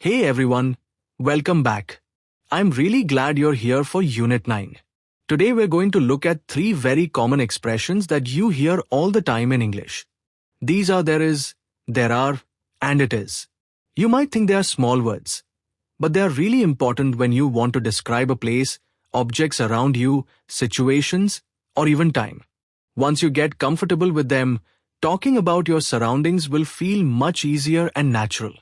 Hey everyone, welcome back. I'm really glad you're here for Unit 9. Today we're going to look at 3 very common expressions that you hear all the time in English. These are there is, there are, and it is. You might think they are small words, but they are really important when you want to describe a place, objects around you, situations, or even time. Once you get comfortable with them, talking about your surroundings will feel much easier and natural.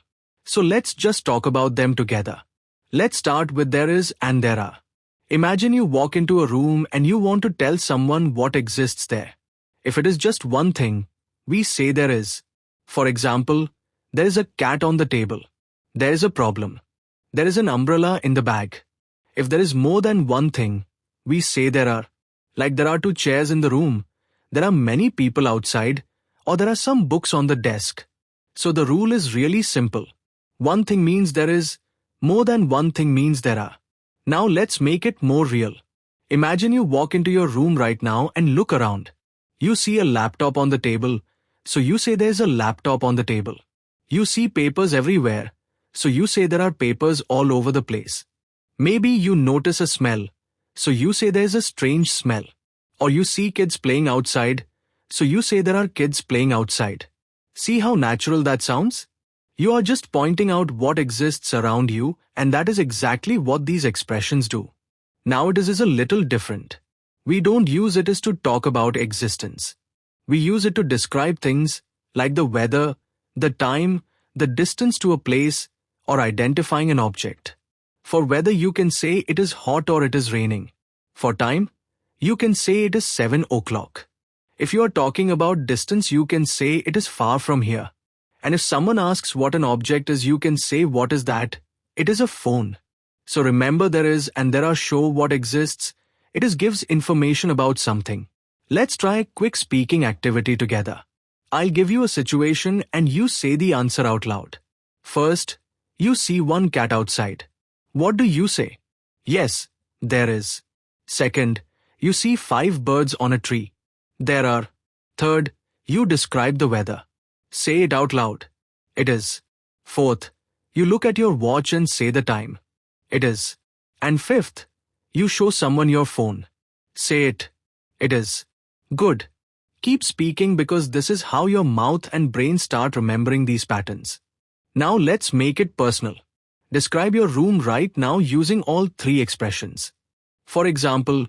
So let's just talk about them together. Let's start with there is and there are. Imagine you walk into a room and you want to tell someone what exists there. If it is just one thing, we say there is. For example, there is a cat on the table. There is a problem. There is an umbrella in the bag. If there is more than one thing, we say there are. Like there are 2 chairs in the room, there are many people outside, or there are some books on the desk. So the rule is really simple. One thing means there is, more than one thing means there are. Now let's make it more real. Imagine you walk into your room right now and look around. You see a laptop on the table, so you say there's a laptop on the table. You see papers everywhere, so you say there are papers all over the place. Maybe you notice a smell, so you say there's a strange smell. Or you see kids playing outside, so you say there are kids playing outside. See how natural that sounds? You are just pointing out what exists around you, and that is exactly what these expressions do. Now it is a little different. We don't use it as to talk about existence. We use it to describe things like the weather, the time, the distance to a place, or identifying an object. For weather you can say it is hot or it is raining. For time, you can say it is 7 o'clock. If you are talking about distance, you can say it is far from here. And if someone asks what an object is, you can say what is that? It is a phone. So remember there is and there are show what exists. It is gives information about something. Let's try a quick speaking activity together. I'll give you a situation and you say the answer out loud. First, you see one cat outside. What do you say? Yes, there is. Second, you see 5 birds on a tree. There are. Third, you describe the weather. Say it out loud. It is. Fourth, you look at your watch and say the time. It is. And fifth, you show someone your phone. Say it. It is. Good. Keep speaking because this is how your mouth and brain start remembering these patterns. Now let's make it personal. Describe your room right now using all 3 expressions. For example,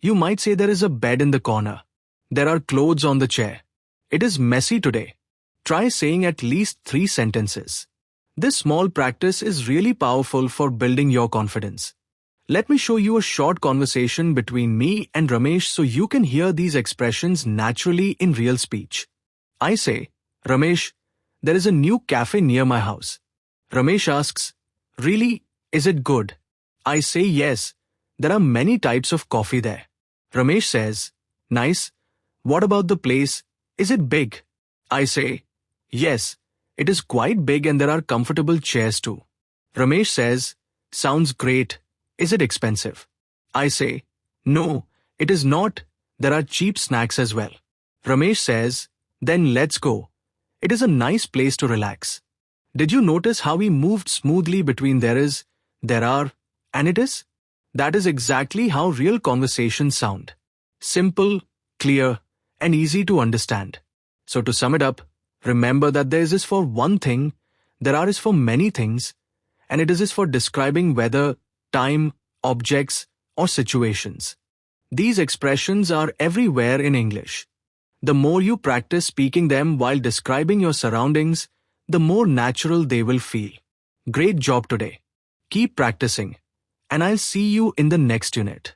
you might say there is a bed in the corner. There are clothes on the chair. It is messy today. Try saying at least 3 sentences. This small practice is really powerful for building your confidence. Let me show you a short conversation between me and Ramesh so you can hear these expressions naturally in real speech. I say, Ramesh, there is a new cafe near my house. Ramesh asks, really, is it good? I say yes, there are many types of coffee there. Ramesh says, nice. What about the place? Is it big? I say, yes, it is quite big and there are comfortable chairs too. Ramesh says, sounds great. Is it expensive? I say, no, it is not. There are cheap snacks as well. Ramesh says, then let's go. It is a nice place to relax. Did you notice how we moved smoothly between there is, there are, and it is? That is exactly how real conversations sound. Simple, clear, and easy to understand. So to sum it up, remember that there is for one thing, there are is for many things, and it is for describing weather, time, objects, or situations. These expressions are everywhere in English. The more you practice speaking them while describing your surroundings, the more natural they will feel. Great job today. Keep practicing, and I'll see you in the next unit.